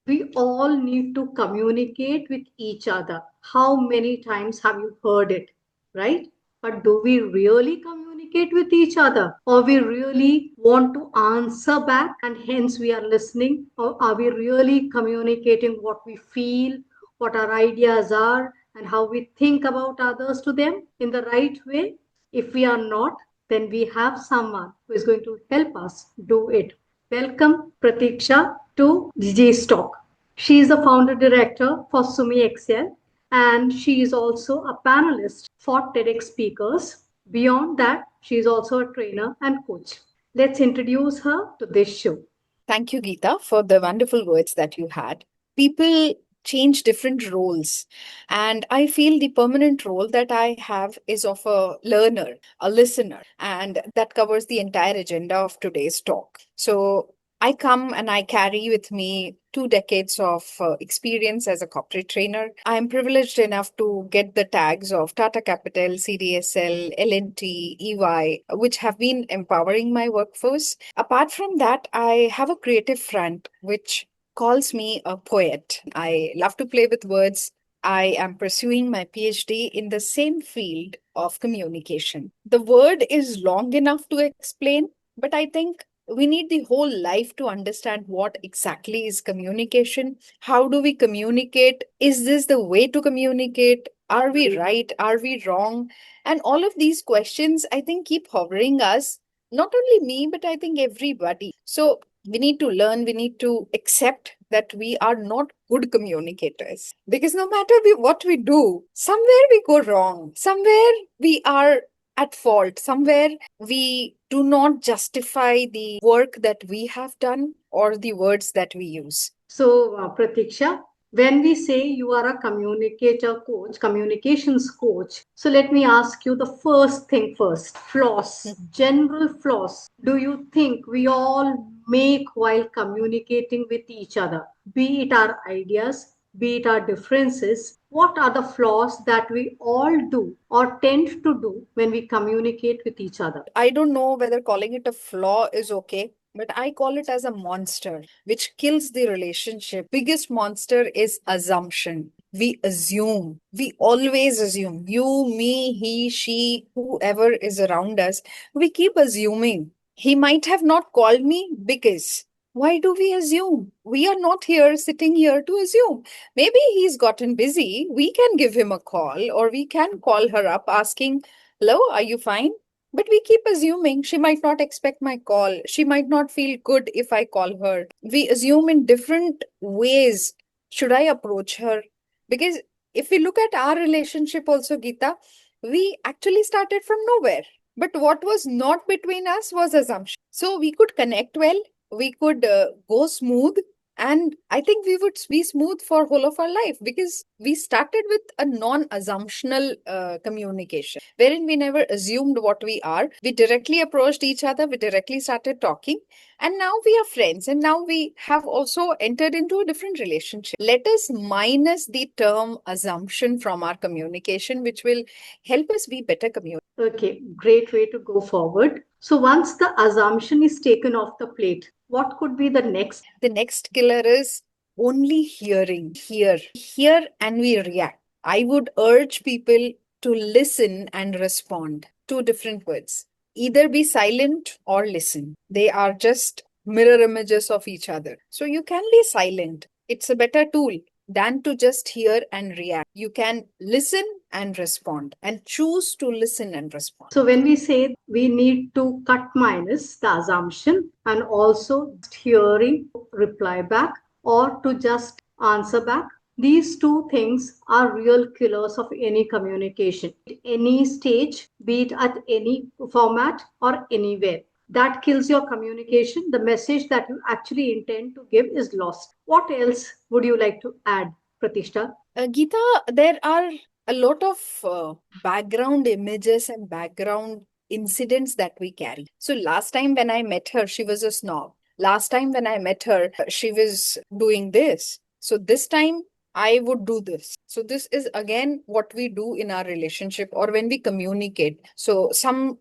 We all need to communicate with each other. How many times have you heard it, right? But do we really communicate with each other? Or we really want to answer back and hence we are listening? Or are we really communicating what we feel, what our ideas are, and how we think about others to them in the right way? If we are not, then we have someone who is going to help us do it. Welcome, Pratiksha, to DJ's Talk. She is the founder director for Sumi Excel and she is also a panelist for TEDx speakers. Beyond that, she is also a trainer and coach. Let's introduce her to this show. Thank you, Geetha, for the wonderful words that you had. People change different roles, and I feel the permanent role that I have is of a learner, a listener, and that covers the entire agenda of today's talk. So, I come and I carry with me 2 decades of experience as a corporate trainer. I am privileged enough to get the tags of Tata Capital, CDSL, L&T, EY, which have been empowering my workforce. Apart from that, I have a creative front which calls me a poet. I love to play with words. I am pursuing my PhD in the same field of communication. The word is long enough to explain, but I think we need the whole life to understand what exactly is communication. How do we communicate? Is this the way to communicate? Are we right? Are we wrong? And all of these questions, I think, keep hovering us, not only me, but I think everybody. So we need to learn, we need to accept that we are not good communicators. Because no matter what we do, somewhere we go wrong, somewhere we are at fault, somewhere we do not justify the work that we have done or the words that we use. So, Pratiksha, when we say you are a communicator coach, communications coach, so let me ask you the first thing first flaws, general flaws. Do you think we all make while communicating with each other? Be it our ideas, be it our differences, what are the flaws that we all do or tend to do when we communicate with each other? I don't know whether calling it a flaw is okay, but I call it as a monster, which kills the relationship. Biggest monster is assumption. We assume. We always assume. You, me, he, she, whoever is around us. We keep assuming. He might have not called me because. Why do we assume? We are not here sitting here to assume. Maybe he's gotten busy. We can give him a call or we can call her up asking, "Hello, are you fine?" But we keep assuming she might not expect my call. She might not feel good if I call her. We assume in different ways. Should I approach her? Because if we look at our relationship also, Geeta, we actually started from nowhere. But what was not between us was assumption. So we could connect well, we could go smooth, and I think we would be smooth for whole of our life because we started with a non-assumptional communication, wherein we never assumed what we are. We directly approached each other, we directly started talking, and now we are friends. And now we have also entered into a different relationship. Let us minus the term assumption from our communication, which will help us be better communicators. Okay, great way to go forward. So once the assumption is taken off the plate, what could be the next? The next killer is only hearing. Hear and we react. I would urge people to listen and respond. Two different words. Either be silent or listen. They are just mirror images of each other. So you can be silent. It's a better tool than to just hear and react. You can listen and respond and choose to listen and respond. So when we say we need to cut minus the assumption and also hearing reply back or to just answer back, these two things are real killers of any communication, any stage, be it at any format or anywhere. That kills your communication. The message that you actually intend to give is lost. What else would you like to add, Pratishtha? Geeta, there are a lot of background images and background incidents that we carry. So last time when I met her, she was a snob. Last time when I met her, she was doing this. So this time I would do this. So this is again what we do in our relationship or when we communicate. So some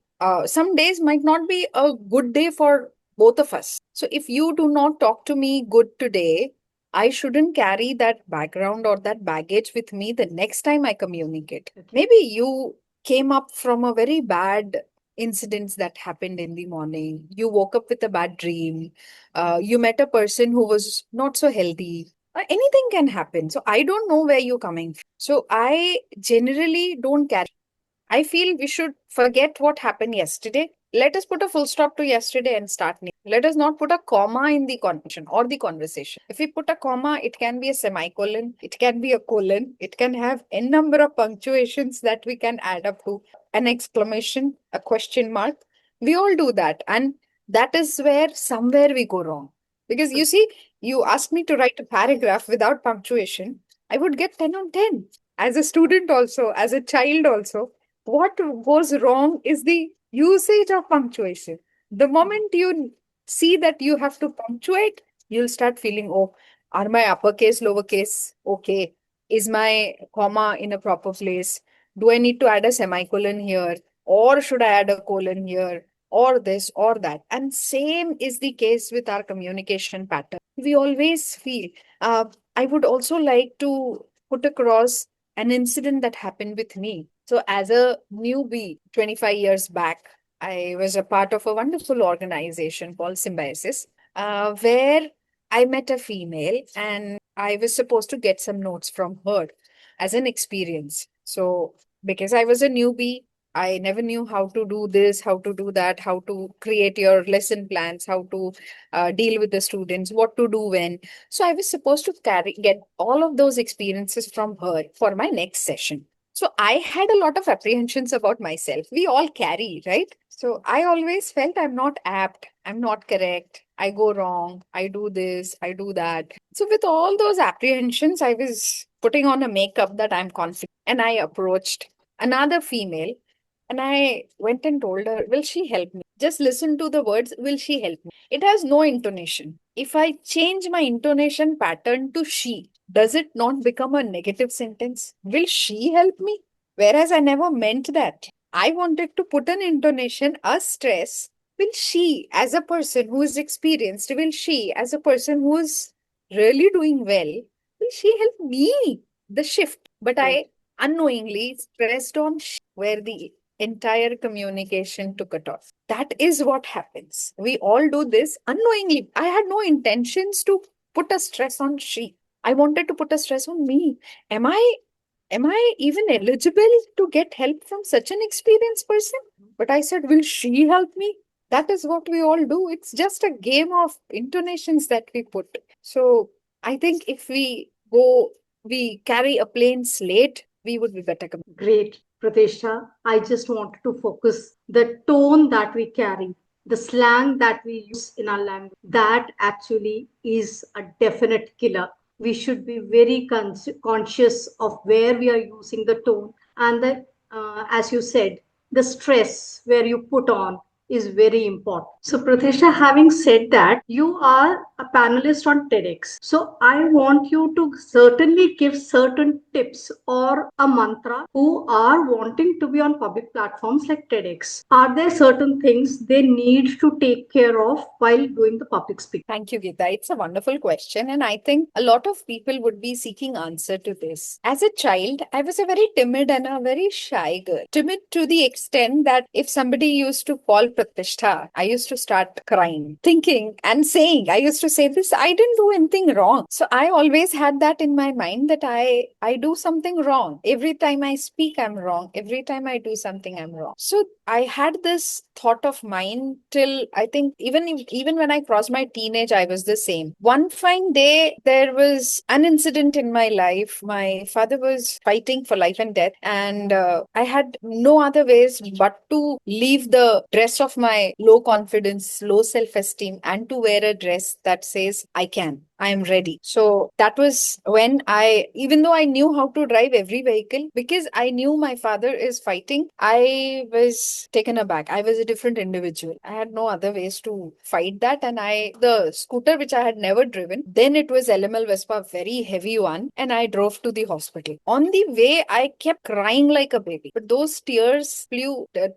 days might not be a good day for both of us. So if you do not talk to me good today, I shouldn't carry that background or that baggage with me the next time I communicate. Okay. Maybe you came up from a very bad incidents that happened in the morning. You woke up with a bad dream. You met a person who was not so healthy. Anything can happen. So I don't know where you're coming from. So I generally don't carry. I feel we should forget what happened yesterday. Let us put a full stop to yesterday and start new. Let us not put a comma in the conversation or the conversation. If we put a comma, it can be a semicolon, it can be a colon, it can have n number of punctuations that we can add up to an exclamation, a question mark. We all do that. And that is where somewhere we go wrong. Because you see, you ask me to write a paragraph without punctuation, I would get 10 on 10. As a student, also, as a child, also, what goes wrong is the usage of punctuation. The moment you see that you have to punctuate, you'll start feeling, oh, are my uppercase, lowercase okay? Is my comma in a proper place? Do I need to add a semicolon here? Or should I add a colon here? Or this or that? And same is the case with our communication pattern. We always feel, I would also like to put across an incident that happened with me. So, as a newbie 25 years back, I was a part of a wonderful organization called Symbiosis, where I met a female and I was supposed to get some notes from her as an experience. So, because I was a newbie, I never knew how to do this, how to do that, how to create your lesson plans, how to deal with the students, what to do when. So I was supposed to get all of those experiences from her for my next session. So I had a lot of apprehensions about myself. We all carry, right? So I always felt I'm not apt, I'm not correct, I go wrong, I do this, I do that. So with all those apprehensions, I was putting on a makeup that I'm confident. And I approached another female and I went and told her, will she help me? Just listen to the words, will she help me? It has no intonation. If I change my intonation pattern to she, does it not become a negative sentence? Will she help me? Whereas I never meant that. I wanted to put an intonation, a stress. Will she, as a person who is experienced, will she, as a person who is really doing well, will she help me? The shift. But Right. I unknowingly stressed on where the entire communication took a toss. That is what happens. We all do this unknowingly. I had no intentions to put a stress on she. I wanted to put a stress on me. Am I am I even eligible to get help from such an experienced person? But I said, will she help me? That is what we all do. It's just a game of intonations that we put. So I think if we carry a plain slate, we would be better. Great, Pratishtha. I just wanted to focus the tone that we carry, the slang that we use in our language. That actually is a definite killer. We should be very conscious of where we are using the tone and the, as you said, the stress where you put on is very important. So, Pratisha, having said that, you are a panelist on TEDx. So, I want you to certainly give certain tips or a mantra who are wanting to be on public platforms like TEDx. Are there certain things they need to take care of while doing the public speaking? Thank you, Geeta. It's a wonderful question. And I think a lot of people would be seeking answer to this. As a child, I was a very timid and a very shy girl. Timid to the extent that if somebody used to call Pratishtha, I used to start crying, thinking and saying, I used to say this, I didn't do anything wrong. So I always had that in my mind that I do something wrong. Every time I speak, I'm wrong. Every time I do something, I'm wrong. So I had this thought of mine till I think even when I crossed my teenage, I was the same. One fine day, there was an incident in my life. My father was fighting for life and death, and I had no other ways but to leave the dress of my low confidence, low self esteem, and to wear a dress that says, I can. I am ready. So that was when even though I knew how to drive every vehicle, because I knew my father is fighting, I was taken aback. I was a different individual. I had no other ways to fight that. And the scooter which I had never driven, then it was LML Vespa, very heavy one. And I drove to the hospital. On the way, I kept crying like a baby. But those tears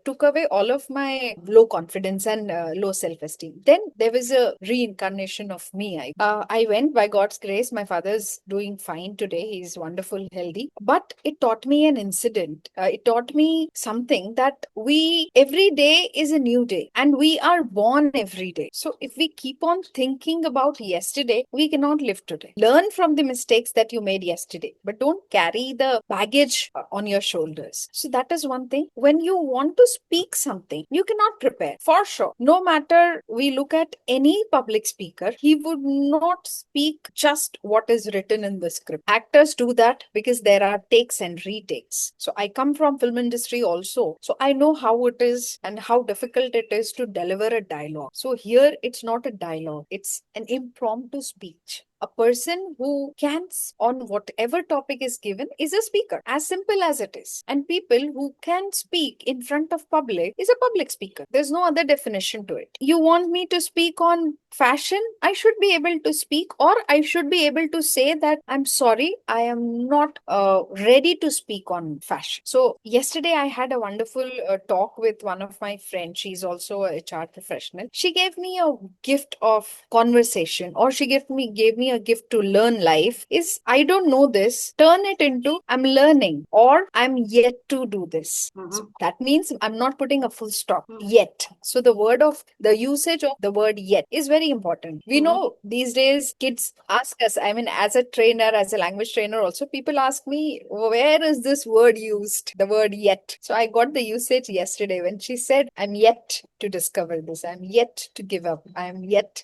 took away all of my low confidence and low self esteem. Then there was a reincarnation of me. I went. By God's grace, my father's doing fine today. He's wonderful, healthy. But it taught me an incident. It taught me something that every day is a new day and we are born every day. So if we keep on thinking about yesterday, we cannot live today. Learn from the mistakes that you made yesterday, but don't carry the baggage on your shoulders. So that is one thing. When you want to speak something, you cannot prepare for sure. No matter we look at any public speaker, he would not speak just what is written in the script. Actors do that because there are takes and retakes. So I come from film industry also. So I know how it is and how difficult it is to deliver a dialogue. So here it's not a dialogue, it's an impromptu speech. A person who can, on whatever topic is given, is a speaker, as simple as it is. And people who can speak in front of public is a public speaker. There's no other definition to it. You want me to speak on fashion? I should be able to speak, or I should be able to say that I'm sorry, I am not ready to speak on fashion. So yesterday I had a wonderful talk with one of my friends. She's also a HR professional. She gave me a gift of conversation, or she gave me a gift to learn life. Is I don't know this, turn it into I'm learning, or I'm yet to do this. So that means I'm not putting a full stop yet. So the usage of the word yet is very important. We know these days kids ask us, I mean, as a trainer, as a language trainer also, people ask me, where is this word used, the word yet? So I got the usage yesterday when she said, I'm yet to discover this, I'm yet to give up, I am yet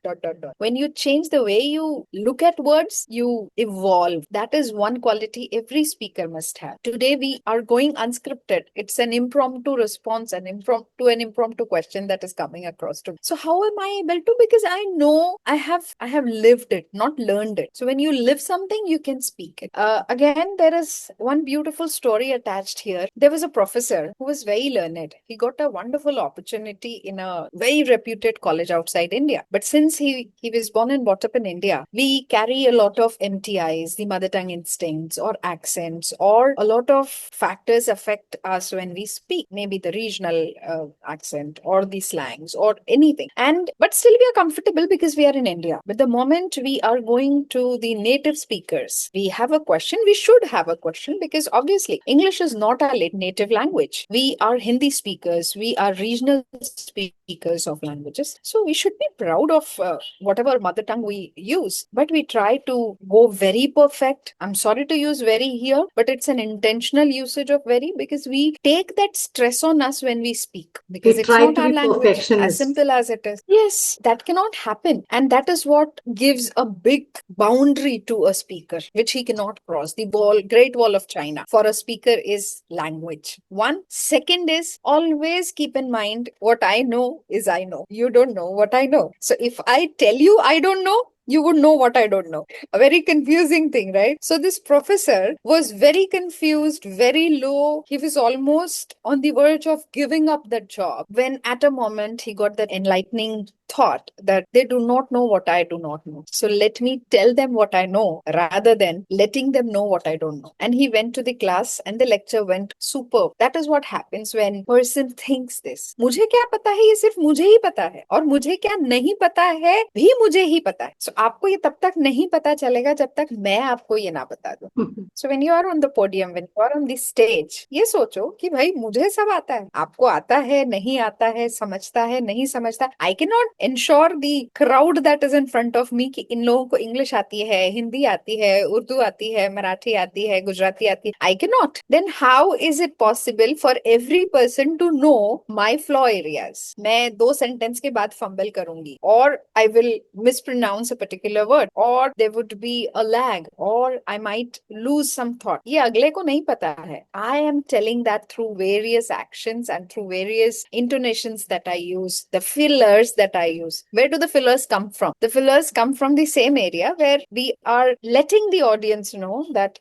dot dot dot. When you change the way you look at words, you evolve. That is one quality every speaker must have. Today we are going unscripted. It's an impromptu response, an impromptu question that is coming across to me. So how am I able to? Because I know I have lived it, not learned it. So when you live something, you can speak it. Again, there is one beautiful story attached here. There was a professor who was very learned. He got a wonderful opportunity in a very reputed college outside India. But since he was born and brought up in India, we carry a lot of MTIs, the mother tongue instincts or accents, or a lot of factors affect us when we speak, maybe the regional accent or the slangs or anything. But still we are comfortable because we are in India. But the moment we are going to the native speakers, we have a question, we should have a question, because obviously English is not our native language. We are Hindi speakers, we are regional speakers of languages. So we should be proud of whatever mother tongue we use, but we try to go very perfect. I'm sorry to use very here, but it's an intentional usage of very, because we take that stress on us when we speak, because We it's try not to our be language, as perfectionist. simple as it is. Yes, that cannot happen. And that is what gives a big boundary to a speaker, which he cannot cross. The Great Wall of China for a speaker is language. One. Second is, always keep in mind, what I know is I know. You don't know what I know. So if I tell you I don't know, you would know what I don't know. A very confusing thing, right? So this professor was very confused, very low. He was almost on the verge of giving up that job, when at a moment he got that enlightening thought that they do not know what I do not know. So let me tell them what I know rather than letting them know what I don't know. And he went to the class and the lecture went superb. That is what happens when person thinks this. मुझे क्या पता है, ये सिर्फ मुझे ही पता है, और मुझे क्या नहीं पता है भी मुझे ही पता है. So आपको ये तब तक नहीं पता चलेगा जब तक मैं आपको ये ना बता दूं. So when you are on the podium, when you are on the stage, ये सोचो कि भाई मुझे सब आता है, आपको आता है, नहीं आता है, समझता है, नहीं समझता. I cannot ensure the crowd that is in front of me कि इन लोगों को इंग्लिश आती है, हिंदी आती है, उर्दू आती है, मराठी आती है, गुजराती आती है. I cannot. Then how is it possible for every person to know my flaw areas? मैं 2 सेंटेंस के बाद फंबल करूंगी, or I will mispronounce a particular word, or there would be a lag, or I might lose some thought. ये अगले को नहीं पता है. I am telling that through various actions and through various intonations that I use, the fillers that I use. Where do the fillers come from? The fillers come from the same area where we are letting the audience know that,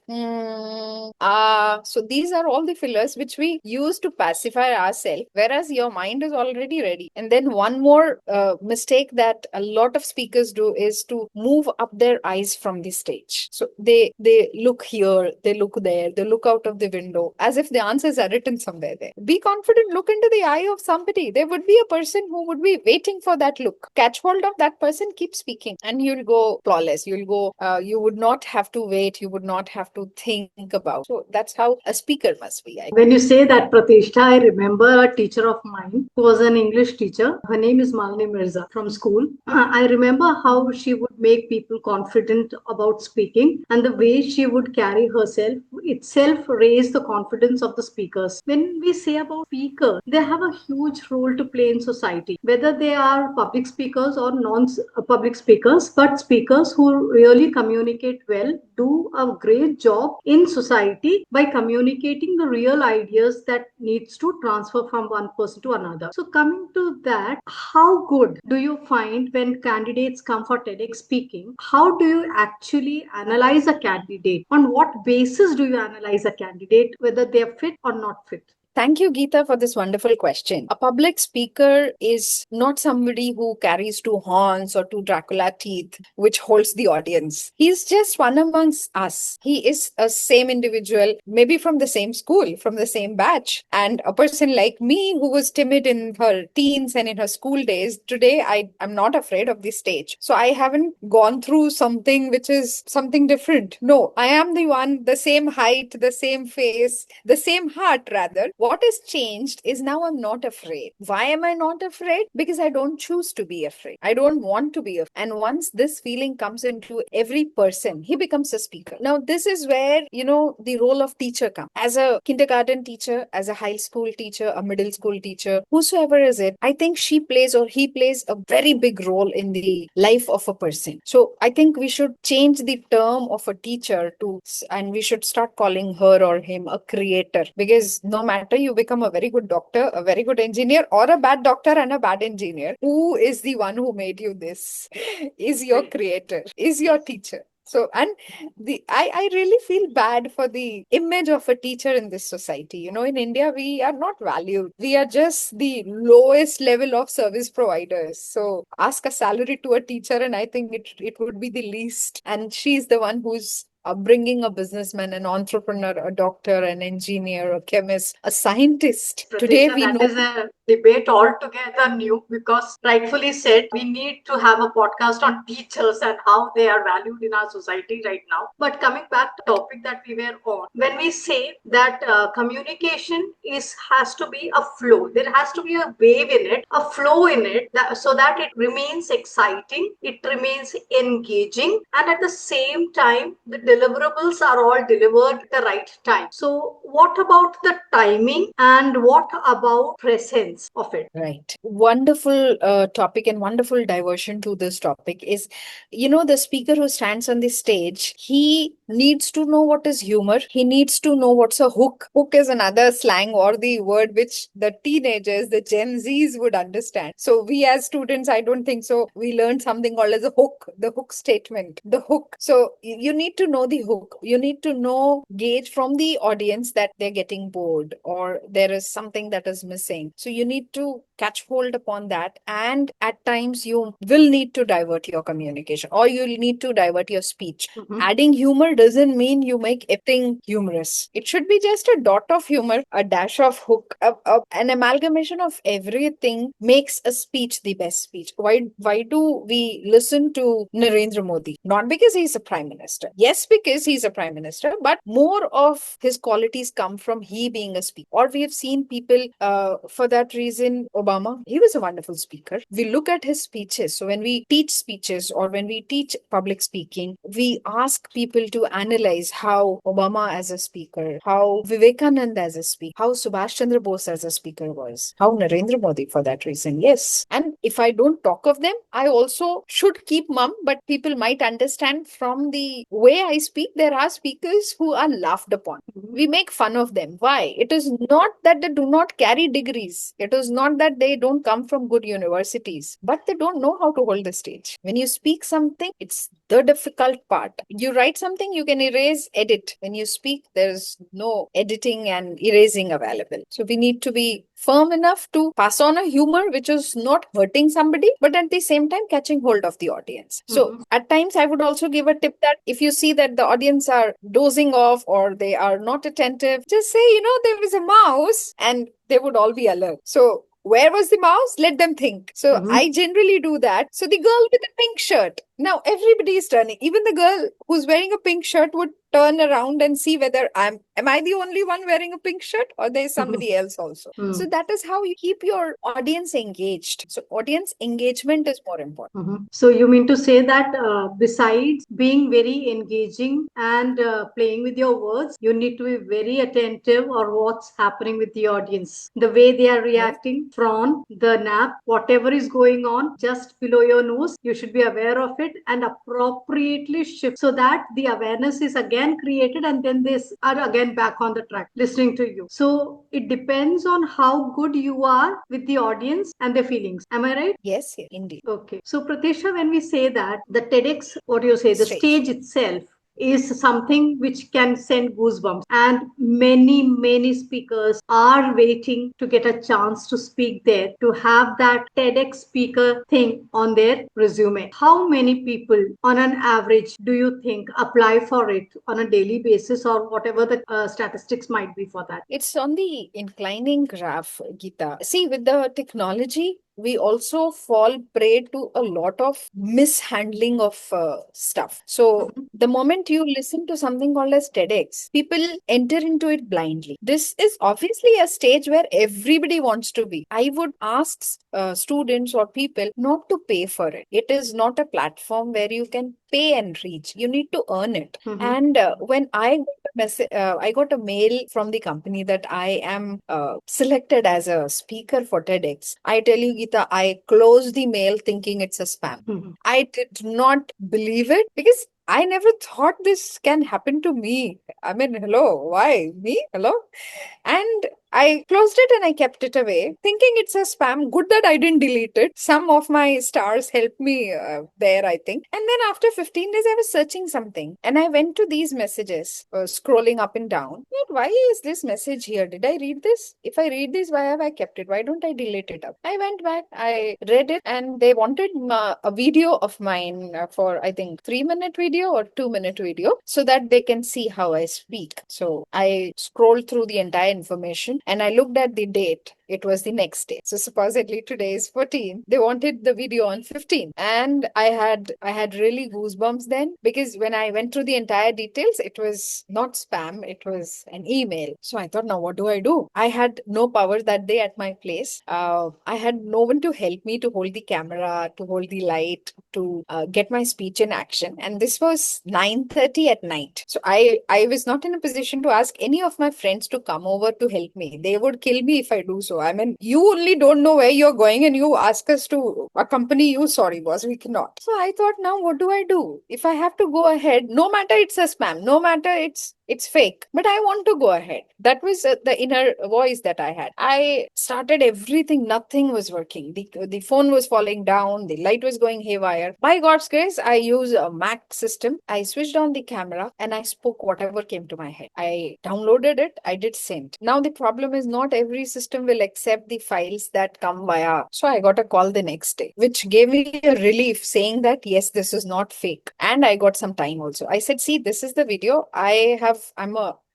so these are all the fillers which we use to pacify ourselves, whereas your mind is already ready. And then one more mistake that a lot of speakers do is to move up their eyes from the stage. So they look here, they look there, they look out of the window as if the answers are written somewhere there. Be confident, look into the eye of somebody. There would be a person who would be waiting for that look. Catch hold of that person, keep speaking, and you'll go flawless. You'll go, you would not have to wait, you would not have to think about. So that's how a speaker must be. When you say that, Pratishtha, I remember a teacher of mine who was an English teacher. Her name is Malini Mirza from school. I remember how she would make people confident about speaking, and the way she would carry herself itself raised the confidence of the speakers. When we say about speakers, they have a huge role to play in society, whether they are public speakers or non-public speakers, but speakers who really communicate well do a great job in society by communicating the real ideas that needs to transfer from one person to another. So coming to that, how good do you find when candidates come for TEDx speaking? How do you actually analyze a candidate? On what basis do you analyze a candidate, whether they are fit or not fit? Thank you, Geetha, for this wonderful question. A public speaker is not somebody who carries two horns or two Dracula teeth, which holds the audience. He's just one amongst us. He is a same individual, maybe from the same school, from the same batch. And a person like me who was timid in her teens and in her school days, today I'm not afraid of the stage. So I haven't gone through something which is something different. No, I am the one, the same height, the same face, the same heart rather. What has changed is now I'm not afraid. Why am I not afraid? Because I don't choose to be afraid. I don't want to be afraid. And once this feeling comes into every person, he becomes a speaker. Now, this is where, the role of teacher comes. As a kindergarten teacher, as a high school teacher, a middle school teacher, whosoever is it, I think she plays or he plays a very big role in the life of a person. So I think we should change the term of a teacher and we should start calling her or him a creator, because no matter you become a very good doctor, a very good engineer, or a bad doctor and a bad engineer, who is the one who made you this? Is your creator, is your teacher. So, and I really feel bad for the image of a teacher in this society. In India, we are not valued. We are just the lowest level of service providers. So ask a salary to a teacher, and I think it would be the least. And she's the one who's bringing a businessman, an entrepreneur, a doctor, an engineer, a chemist, a scientist. Today we know that is a debate altogether new, because rightfully said, we need to have a podcast on teachers and how they are valued in our society right now. But coming back to the topic that we were on, when we say that communication has to be a flow, there has to be a wave in it, a flow in it, so that it remains exciting, it remains engaging, and at the same time, the deliverables are all delivered at the right time. So what about the timing, and what about presence of it? Right. Wonderful topic and wonderful diversion to this topic is, the speaker who stands on the stage, he needs to know what is humor. He needs to know what's a hook. Hook is another slang or the word which the teenagers, the Gen Zs would understand. So we as students, I don't think so. We learned something called as a hook, the hook statement, the hook. So you need to know the hook. You need to know, gauge from the audience that they're getting bored or there is something that is missing. So you need to catch hold upon that. And at times you will need to divert your communication or you'll need to divert your speech. Adding humor doesn't mean you make everything humorous. It should be just a dot of humor, a dash of hook, an amalgamation of everything makes a speech the best speech. Why do we listen to Narendra Modi? Not because he's a prime minister. Yes, because he's a prime minister, but more of his qualities come from he being a speaker. Or we have seen people, for that reason, Obama, he was a wonderful speaker. We look at his speeches. So when we teach speeches or when we teach public speaking, we ask people to analyze how Obama as a speaker, how Vivekananda as a speaker, how Subhash Chandra Bose as a speaker was, how Narendra Modi for that reason. Yes. And if I don't talk of them, I also should keep mum, but people might understand from the way I speak, there are speakers who are laughed upon. We make fun of them. Why? It is not that they do not carry degrees. It is not that they don't come from good universities, but they don't know how to hold the stage. When you speak something, it's the difficult part. You write something, you can erase, edit. When you speak, there's no editing and erasing available. So we need to be firm enough to pass on a humor which is not hurting somebody, but at the same time catching hold of the audience. So at times, I would also give a tip that if you see that the audience are dozing off or they are not attentive, just say, there was a mouse, and they would all be alert. So where was the mouse? Let them think. So I generally do that. So the girl with the pink shirt. Now everybody is turning. Even the girl who's wearing a pink shirt would turn around and see whether am I the only one wearing a pink shirt or there's somebody else also. So that is how you keep your audience engaged. So audience engagement is more important. So you mean to say that besides being very engaging and playing with your words, you need to be very attentive or what's happening with the audience, the way they are reacting from the nap, whatever is going on just below your nose, you should be aware of it and appropriately shift so that the awareness is again created and then they are again back on the track listening to you. So it depends on how good you are with the audience and their feelings. Am I right? Yes, indeed. Okay. So, Pratisha, when we say that the TEDx, what do you say, the stage itself is something which can send goosebumps, and many speakers are waiting to get a chance to speak there, to have that TEDx speaker thing on their resume. How many people on an average do you think apply for it on a daily basis, or whatever the statistics might be for that? It's on the inclining graph, Geeta. See, with the technology, we also fall prey to a lot of mishandling of stuff. So the moment you listen to something called as TEDx, people enter into it blindly. This is obviously a stage where everybody wants to be. I would ask students or people not to pay for it. It is not a platform where you can pay and reach. You need to earn it. And when I got a mail from the company that I am selected as a speaker for TEDx. I tell you, Geeta, I closed the mail thinking it's a spam. I did not believe it because I never thought this can happen to me. I mean, hello, why? Me? Hello? And I closed it and I kept it away, thinking it's a spam. Good that I didn't delete it. Some of my stars helped me there, I think. And then after 15 days, I was searching something and I went to these messages, scrolling up and down. Wait, why is this message here? Did I read this? If I read this, why have I kept it? Why don't I delete it up? I went back, I read it, and they wanted a video of mine for, I think, 3-minute video or 2-minute video so that they can see how I speak. So I scrolled through the entire information and I looked at the date. It was the next day. So supposedly today is 14. They wanted the video on 15. And I had really goosebumps then because when I went through the entire details, it was not spam, it was an email. So I thought, now what do I do? I had no power that day at my place. I had no one to help me to hold the camera, to hold the light, to get my speech in action. And this was 9:30 at night. So I was not in a position to ask any of my friends to come over to help me. They would kill me if I do so. I mean, you only don't know where you're going and you ask us to accompany you. Sorry, boss, we cannot. So I thought, now what do I do? If I have to go ahead, no matter it's a spam, no matter it's fake, but I want to go ahead. That was the inner voice that I had. I started everything. Nothing was working. The phone was falling down. The light was going haywire. By God's grace, I use a Mac system. I switched on the camera and I spoke whatever came to my head. I downloaded it. I did send. Now the problem is not every system will accept the files that come via. So I got a call the next day, which gave me a relief saying that yes, this is not fake. And I got some time also. I said, see, this is the video.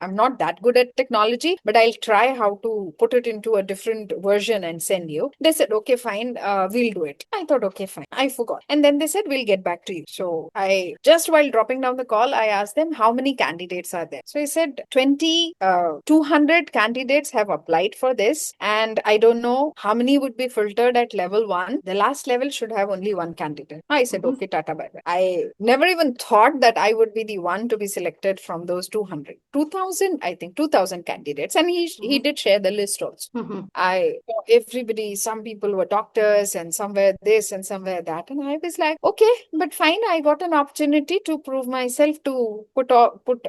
I'm not that good at technology, but I'll try how to put it into a different version and send you. They said, okay, fine, we'll do it. I thought, okay, fine. I forgot. And then they said, we'll get back to you. So I, just while dropping down the call, I asked them, how many candidates are there? So he said, 200 candidates have applied for this. And I don't know how many would be filtered at level 1. The last level should have only one candidate. I said, okay, tata, bye bye. I never even thought that I would be the one to be selected from those 200. 2000 2000, I think 2000 candidates, and he did share the list also. I everybody, some people were doctors and somewhere this and somewhere that, and I was like, okay, but fine. I got an opportunity to prove myself, to put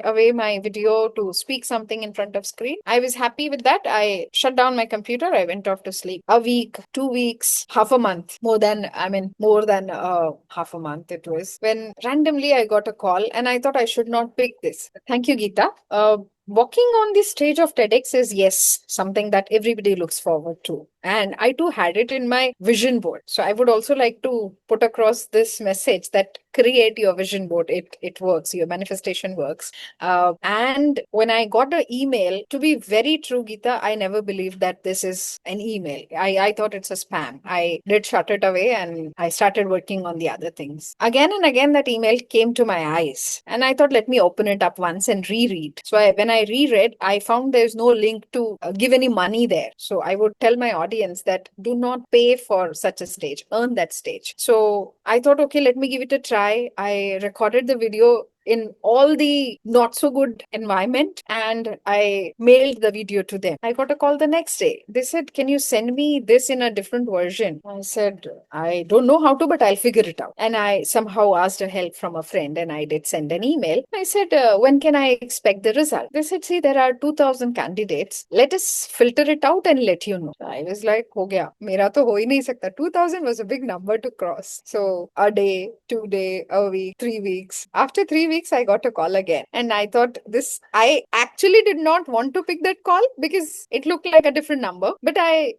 away my video, to speak something in front of screen. I was happy with that. I shut down my computer. I went off to sleep. A week, 2 weeks, half a month, more than half a month it was, when randomly I got a call and I thought I should not pick this. Thank you, Geetha. Walking on the stage of TEDx is, yes, something that everybody looks forward to. And I too had it in my vision board. So I would also like to put across this message that create your vision board. It works. Your manifestation works. And when I got an email, to be very true, Geetha, I never believed that this is an email. I thought it's a spam. I did shut it away and I started working on the other things. Again and again, that email came to my eyes. And I thought, let me open it up once and reread. So when I reread, I found there's no link to give any money there. So I would tell my audience that do not pay for such a stage, earn that stage. So I thought, okay, let me give it a try. I recorded the video in all the not so good environment and I mailed the video to them. I got a call the next day. They said, can you send me this in a different version? I said, I don't know how to, but I'll figure it out. And I somehow asked a help from a friend and I did send an email. I said, when can I expect the result? They said, see, there are 2000 candidates. Let us filter it out and let you know. I was like, ho gaya. Mera to ho hi nahi sakta. 2000 was a big number to cross. So a day, 2 day, a week, 3 weeks. After 3 weeks, I got a call again. And I thought I actually did not want to pick that call because it looked like a different number. But I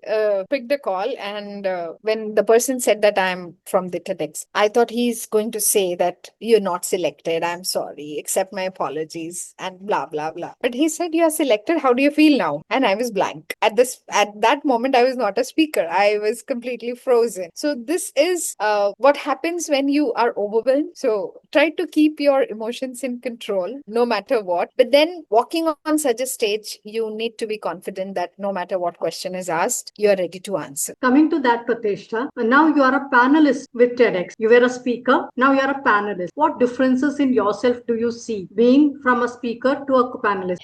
picked the call. And when the person said that I'm from the TEDx, I thought he's going to say that you're not selected. I'm sorry. Accept my apologies and blah, blah, blah. But he said, you are selected. How do you feel now? And I was blank. At that moment, I was not a speaker. I was completely frozen. So this is what happens when you are overwhelmed. So try to keep your emotions in control no matter what. But then walking on such a stage, you need to be confident that no matter what question is asked, you are ready to answer. Coming to that, Pratishtha, now you are a panelist with TEDx. You were a speaker, now you are a panelist. What differences in yourself do you see being from a speaker to a panelist?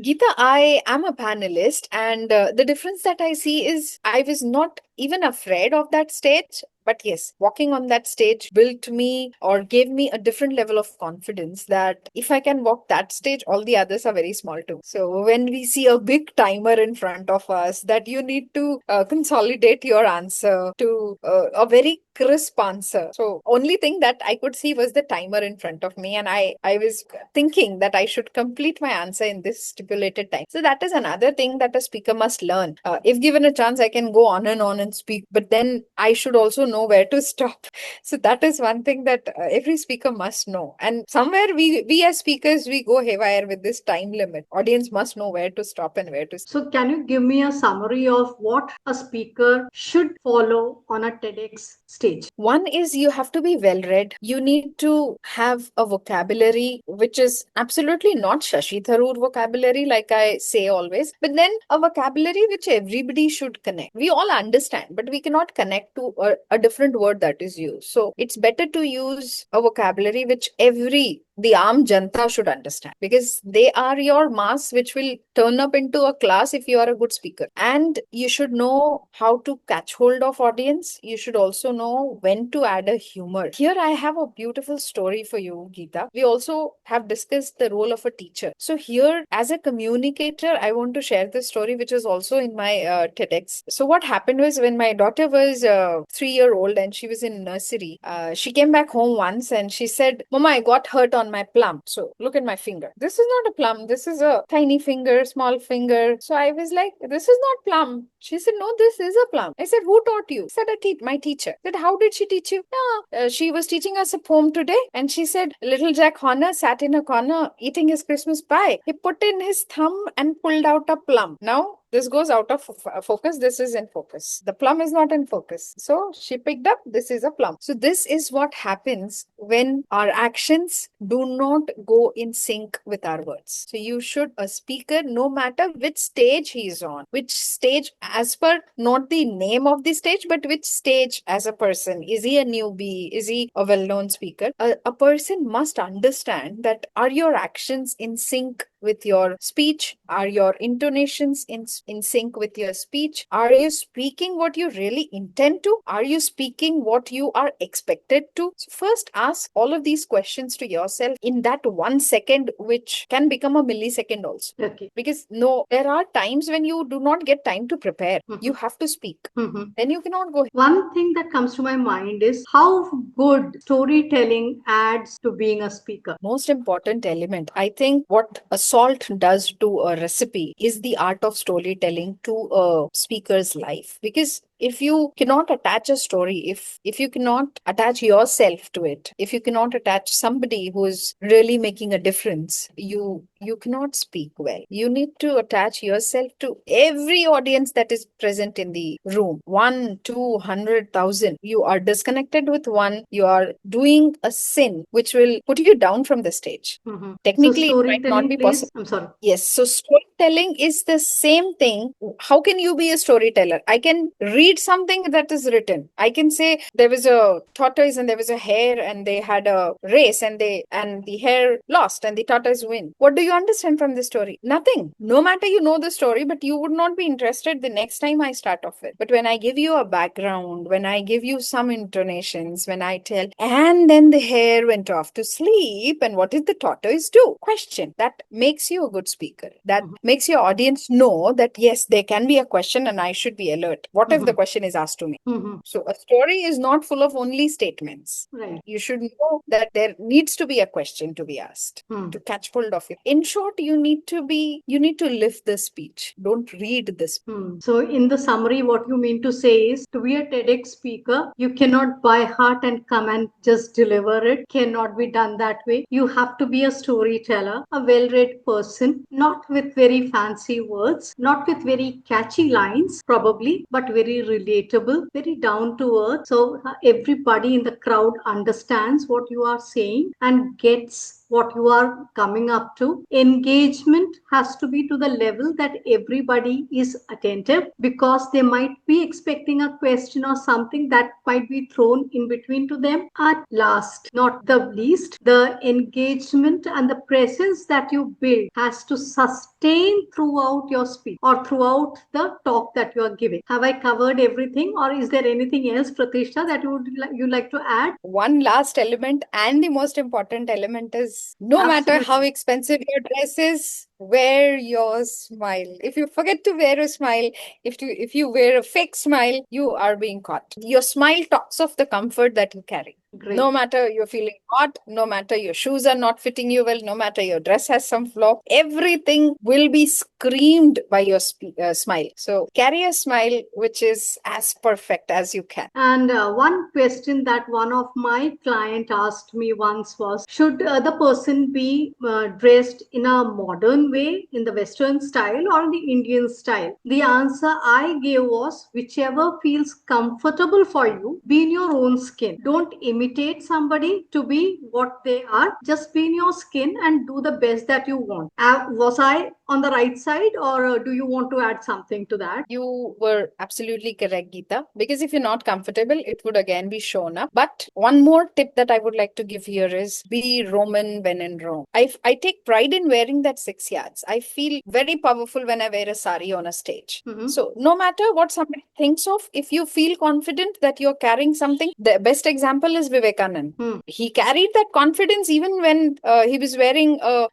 Geetha, I am a panelist, and the difference that I see is I was not even afraid of that stage. But yes, walking on that stage built me or gave me a different level of confidence that if I can walk that stage, all the others are very small too. So when we see a big timer in front of us, that you need to consolidate your answer to a very crisp answer. So only thing that I could see was the timer in front of me, and I was thinking that I should complete my answer in this stipulated time. So that is another thing that a speaker must learn. If given a chance, I can go on and speak, but then I should also know where to stop. So that is one thing that every speaker must know. And somewhere we as speakers, we go haywire with this time limit. Audience must know where to stop and where to. So, can you give me a summary of what a speaker should follow on a TEDx stage? One is you have to be well read. You need to have a vocabulary which is absolutely not Shashi Tharoor vocabulary, like I say always, but then a vocabulary which everybody should connect. We all understand, but we cannot connect to a different word that is used. So it's better to use a vocabulary which the Aam Janta should understand, because they are your mass which will turn up into a class if you are a good speaker. And you should know how to catch hold of audience. You should also know when to add a humor. Here I have a beautiful story for you, Geetha. We also have discussed the role of a teacher. So here, as a communicator, I want to share this story which is also in my TEDx. So what happened was, when my daughter was 3-year-old and she was in nursery, she came back home once and she said, Mama, I got hurt on my plum. So look at my finger. This is not a plum. This is a tiny finger, small finger. So I was like, this is not plum. She said, no, this is a plum. I said, who taught you? Said, my teacher. I said, how did she teach you? No, she was teaching us a poem today. And she said, little Jack Horner sat in a corner eating his Christmas pie. He put in his thumb and pulled out a plum. Now, this goes out of focus. This is in focus. The plum is not in focus. So she picked up, this is a plum. So this is what happens when our actions do not go in sync with our words. So you should, a speaker, no matter which stage he is on, which stage as per not the name of the stage, but which stage as a person. Is he a newbie? Is he a well-known speaker? A person must understand that are your actions in sync with your speech? Are your intonations in sync with your speech? Are you speaking what you really intend to? Are you speaking what you are expected to? So first ask all of these questions to yourself in that 1 second, which can become a millisecond also. Okay. Because no, there are times when you do not get time to prepare. You have to speak. Then you cannot go. One thing that comes to my mind is how good storytelling adds to being a speaker. Most important element, I think, what a salt does to a recipe is the art of storytelling to a speaker's life. Because if you cannot attach a story, if you cannot attach yourself to it, if you cannot attach somebody who is really making a difference, you cannot speak well. You need to attach yourself to every audience that is present in the room. 1, 2, 100,000. You are disconnected with one, you are doing a sin which will put you down from the stage. So Technically, it might not storytelling be plays, possible. I'm sorry. Yes, so storytelling is the same thing. How can you be a storyteller? I can read something that is written. I can say there was a tortoise and there was a hare and they had a race and the hare lost and the tortoise win. What do you understand from the story? Nothing. No matter you know the story, but you would not be interested the next time I start off it. But when I give you a background, when I give you some intonations, when I tell, and then the hare went off to sleep, and what did the tortoise do? Question. That makes you a good speaker. That makes your audience know that yes, there can be a question and I should be alert. What if the question is asked to me? So a story is not full of only statements. Right. You should know that there needs to be a question to be asked to catch hold of it. In short, you need to lift the speech. Don't read the speech. So, in the summary, what you mean to say is to be a TEDx speaker, you cannot by heart and come and just deliver it. Cannot be done that way. You have to be a storyteller, a well read person, not with very fancy words, not with very catchy lines, probably, but very relatable, very down to earth. So, everybody in the crowd understands what you are saying and gets what you are coming up to. Engagement has to be to the level that everybody is attentive, because they might be expecting a question or something that might be thrown in between to them. At last, not the least, the engagement and the presence that you build has to sustain throughout your speech or throughout the talk that you are giving. Have I covered everything, or is there anything else, Pratishtha, that you like to add? One last element, and the most important element, is no matter how Absolutely. expensive your dress is, wear your smile. If you forget to wear a smile, if you wear a fake smile, you are being caught. Your smile talks of the comfort that you carry. No Great. matter you're feeling hot, no matter your shoes are not fitting you well, no matter your dress has some flaw, everything will be screamed by your smile. So carry a smile which is as perfect as you can. And one question that one of my client asked me once was, should the person be dressed in a modern way, in the Western style or the Indian style? The answer I gave was, whichever feels comfortable for you, be in your own skin. Don't imitate somebody to be what they are. Just be in your skin and do the best that you want. Was I on the right side, or do you want to add something to that? You were absolutely correct, Geeta, because if you're not comfortable, it would again be shown up. But one more tip that I would like to give here is be Roman when in Rome. I take pride in wearing that 6 yards. I feel very powerful when I wear a sari on a stage. So no matter what somebody thinks of, if you feel confident that you're carrying something, the best example is Vivekanand. He carried that confidence even when he was wearing a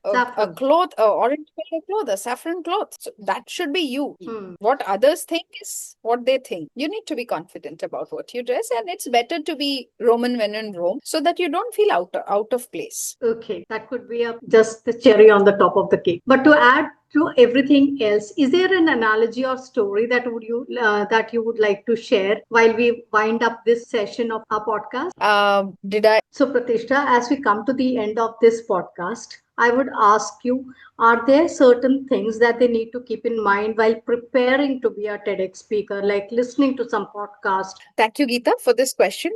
cloth, a orange color cloth, a saffron cloth. So that should be you. What others think is what they think. You need to be confident about what you dress, and it's better to be Roman when in Rome so that you don't feel out of place. Okay, that could be just the cherry on the top of the cake. But to add to everything else, is there an analogy or story that you would like to share while we wind up this session of our podcast? Did I? So, Pratishtha, as we come to the end of this podcast, I would ask you, are there certain things that they need to keep in mind while preparing to be a TEDx speaker, like listening to some podcast? Thank you, Geeta, for this question.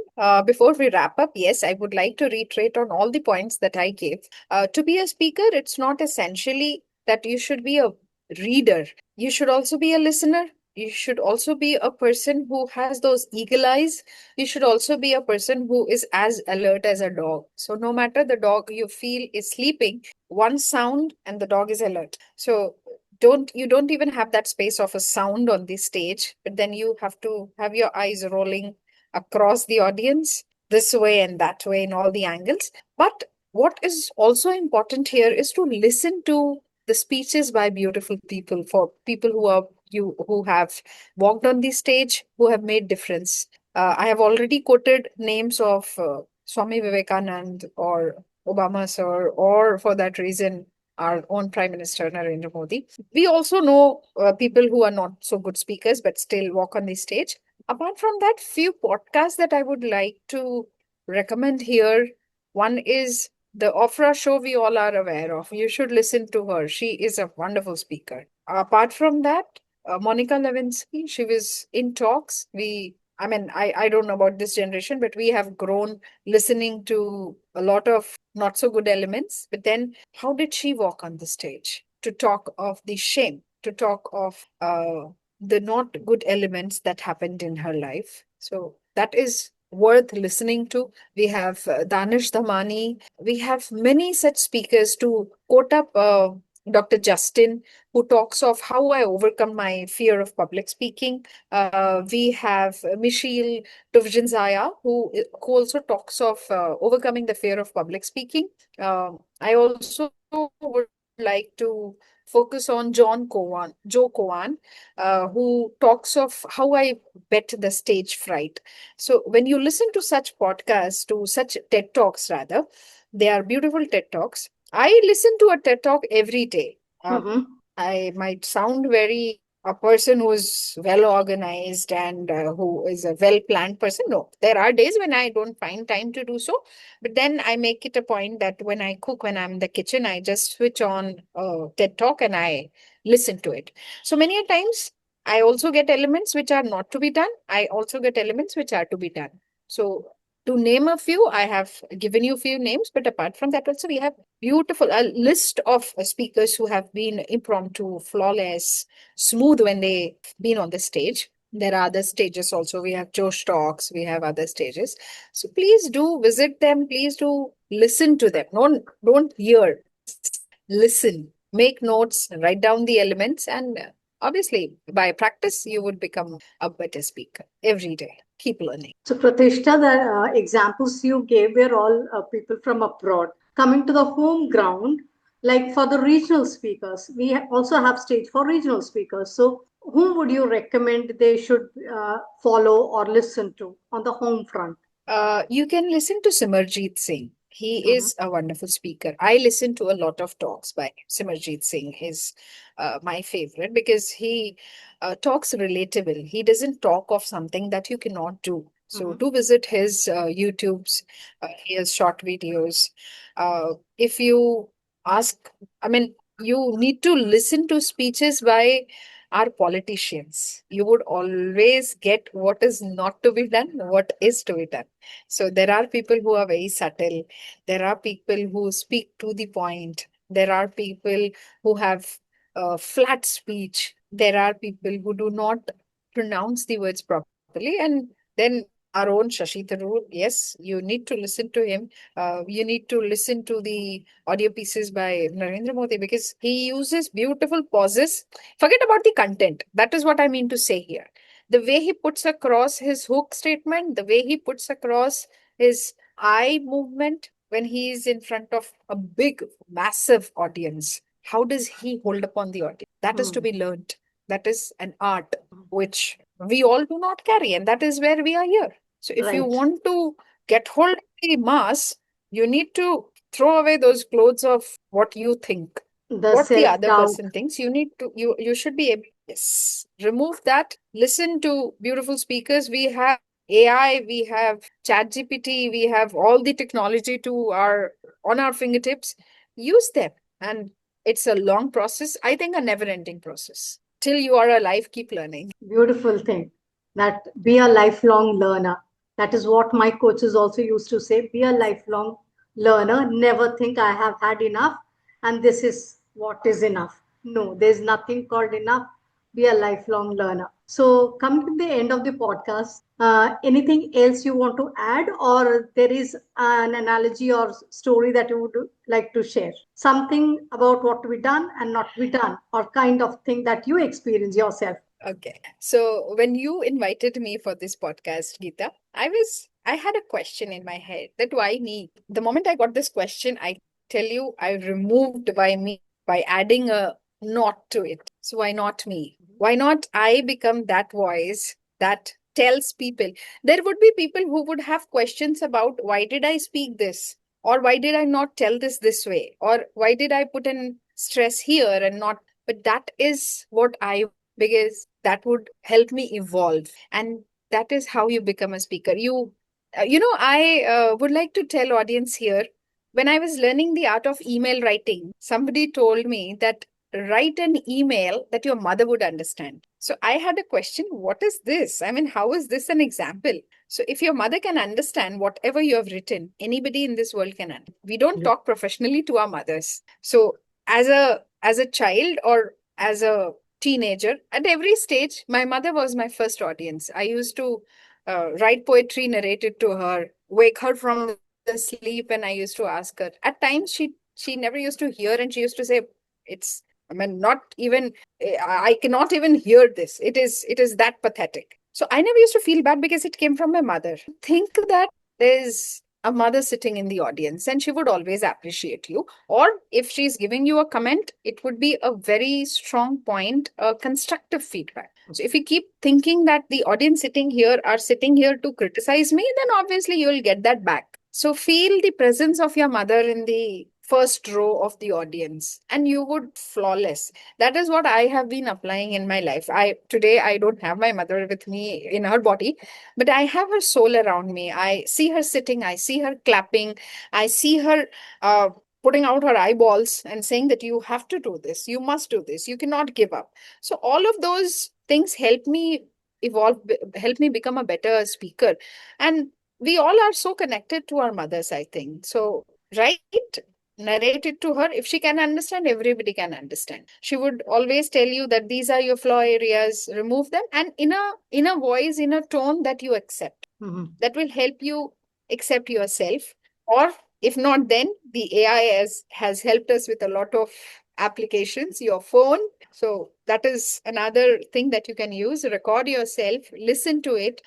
Before we wrap up, yes, I would like to reiterate on all the points that I gave. To be a speaker, it's not essentially that you should be a reader. You should also be a listener. You should also be a person who has those eagle eyes. You should also be a person who is as alert as a dog. So no matter the dog you feel is sleeping, one sound and the dog is alert. So don't even have that space of a sound on the stage, but then you have to have your eyes rolling across the audience this way and that way in all the angles. But what is also important here is to listen to the speeches by beautiful people, for people who have walked on the stage, who have made difference. I have already quoted names of Swami Vivekanand or Obama sir, or for that reason our own Prime Minister Narendra Modi. We also know people who are not so good speakers but still walk on the stage. Apart from that, few podcasts that I would like to recommend here. One is the Ofra show we all are aware of. You should listen to her. She is a wonderful speaker. Apart from that, Monica Lewinsky, she was in talks. I mean, I don't know about this generation, but we have grown listening to a lot of not so good elements. But then, how did she walk on the stage to talk of the shame, to talk of the not good elements that happened in her life? So that is worth listening to. We have Danish Dhamani. We have many such speakers to quote up Dr. Justin, who talks of how I overcome my fear of public speaking. We have Michelle Tovjanzaya, who also talks of overcoming the fear of public speaking. I also would like to focus on Joe Cowan, who talks of how I bet the stage fright. So when you listen to such podcasts, to such TED Talks rather, they are beautiful TED Talks. I listen to a TED Talk every day. Mm-hmm. I might sound very a person who is well organized and who is a well planned person. No, there are days when I don't find time to do so, but then I make it a point that when I cook, when I'm in the kitchen, I just switch on TED Talk and I listen to it. So many a times I also get elements which are not to be done. I also get elements which are to be done. So to name a few, I have given you a few names, but apart from that, also we have beautiful a list of speakers who have been impromptu, flawless, smooth when they been on the stage. There are other stages also. We have Josh Talks, we have other stages. So please do visit them. Please do listen to them. Don't hear, just listen. Make notes, write down the elements, and obviously by practice, you would become a better speaker every day. Keep learning. So, Pratishtha, the examples you gave were all people from abroad. Coming to the home ground, like for the regional speakers, we also have stage for regional speakers. So, whom would you recommend they should follow or listen to on the home front? You can listen to Simarjeet Singh. He Mhm. is a wonderful speaker. I listen to a lot of talks by Simarjeet Singh. He's my favorite because he talks relatable. He doesn't talk of something that you cannot do. So Mhm. do visit his YouTube's. He has short videos. If you ask, I mean, you need to listen to speeches by our politicians. You would always get what is not to be done, what is to be done. So there are people who are very subtle. There are people who speak to the point. There are people who have flat speech. There are people who do not pronounce the words properly. And then our own Shashi Tharoor, yes, you need to listen to him. You need to listen to the audio pieces by Narendra Modi because he uses beautiful pauses. Forget about the content. That is what I mean to say here. The way he puts across his hook statement, the way he puts across his eye movement when he is in front of a big, massive audience. How does he hold upon the audience? That is to Hmm. be learned. That is an art which we all do not carry, and that is where we are here. So, if you Right. want to get hold of the mass, you need to throw away those clothes of what you think, The what the self other doubt. person thinks. You should be able, yes, remove that. Listen to beautiful speakers. We have AI, we have chat gpt, we have all the technology to our on our fingertips. Use them, and it's a long process, I think a never ending process. Till you are alive, keep learning. Beautiful thing. That be a lifelong learner. That is what my coaches also used to say. Be a lifelong learner. Never think I have had enough and this is what is enough. No, there's nothing called enough. Be a lifelong learner. So, coming to the end of the podcast, anything else you want to add, or there is an analogy or story that you would like to share? Something about what to be done and not to be done, or kind of thing that you experience yourself. Okay. So when you invited me for this podcast, Geeta, I had a question in my head that why me? The moment I got this question, I tell you, I removed why me by adding a not to it. So why not me? Why not I become that voice that tells people? There would be people who would have questions about why did I speak this? Or why did I not tell this way? Or why did I put in stress here and not? But that is what I, because that would help me evolve, and that is how you become a speaker. I would like to tell audience here, when I was learning the art of email writing, somebody told me that write an email that your mother would understand. So I had a question, what is this? I mean, how is this an example? So if your mother can understand whatever you have written, anybody in this world can understand. We don't talk professionally to our mothers. So as a child or as a teenager, at every stage, my mother was my first audience. I used to write poetry, narrate it to her, wake her from the sleep, and I used to ask her. At times, she never used to hear, and she used to say, "It's, I mean, not even I cannot even hear this. It is that pathetic." So I never used to feel bad because it came from my mother. Think that there's a mother sitting in the audience and she would always appreciate you, or if she's giving you a comment, it would be a very strong point, a constructive feedback. So if you keep thinking that the audience sitting here are sitting here to criticize me, then obviously you'll get that back. So feel the presence of your mother in the first row of the audience and you would flawless. That is what I have been applying in my life. I don't have my mother with me in her body, but I have her soul around me. I see her sitting, I see her clapping, I see her uh, putting out her eyeballs and saying that you have to do this, you must do this, you cannot give up. So all of those things help me evolve, help me become a better speaker. And we all are so connected to our mothers, I think. So write, narrate it to her. If she can understand, everybody can understand. She would always tell you that these are your flaw areas, remove them, and in a voice, in a tone that you accept. That will help you accept yourself. Or if not, then the AI has helped us with a lot of applications, your phone. So that is another thing that you can use. Record yourself, listen to it,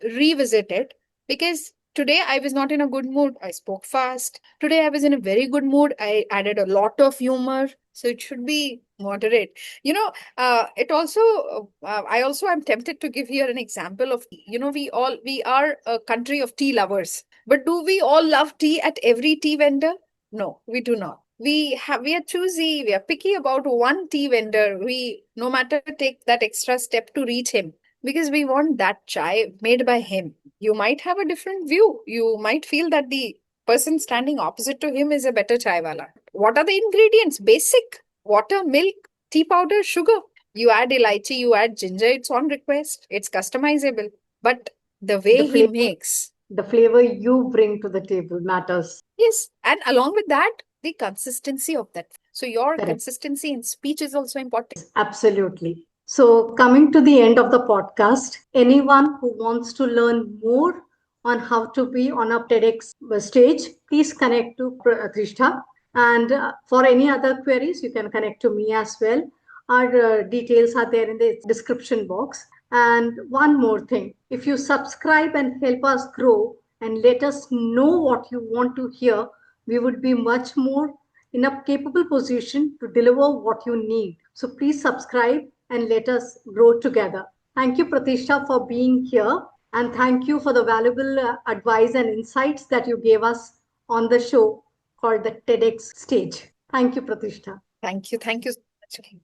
revisit it. Because today I was not in a good mood, I spoke fast. Today I was in a very good mood, I added a lot of humor. So it should be moderate. It also, I also am tempted to give here an example of, we are a country of tea lovers. But do we all love tea at every tea vendor? No, we do not. We are choosy, we are picky about one tea vendor. We no matter take that extra step to reach him because we want that chai made by him. You might have a different view. You might feel that the person standing opposite to him is a better chai wala. What are the ingredients? Basic water, milk, tea powder, sugar. You add elaichi, you add ginger, it's on request. It's customizable. But the The way he flavor, makes, the flavor you bring to the table matters. yes, and along with that, the consistency of that. So your Correct. consistency in speech is also important. Absolutely. So, coming to the end of the podcast, anyone who wants to learn more on how to be on a TEDx stage, please connect to Pratishtha. And for any other queries, you can connect to me as well. Our details are there in the description box. And one more thing, if you subscribe and help us grow and let us know what you want to hear, we would be much more in a capable position to deliver what you need. So please subscribe and let us grow together. Thank you, Pratishtha, for being here. And thank you for the valuable advice and insights that you gave us on the show called the TEDx stage. Thank you, Pratishtha. Thank you. Thank you so much.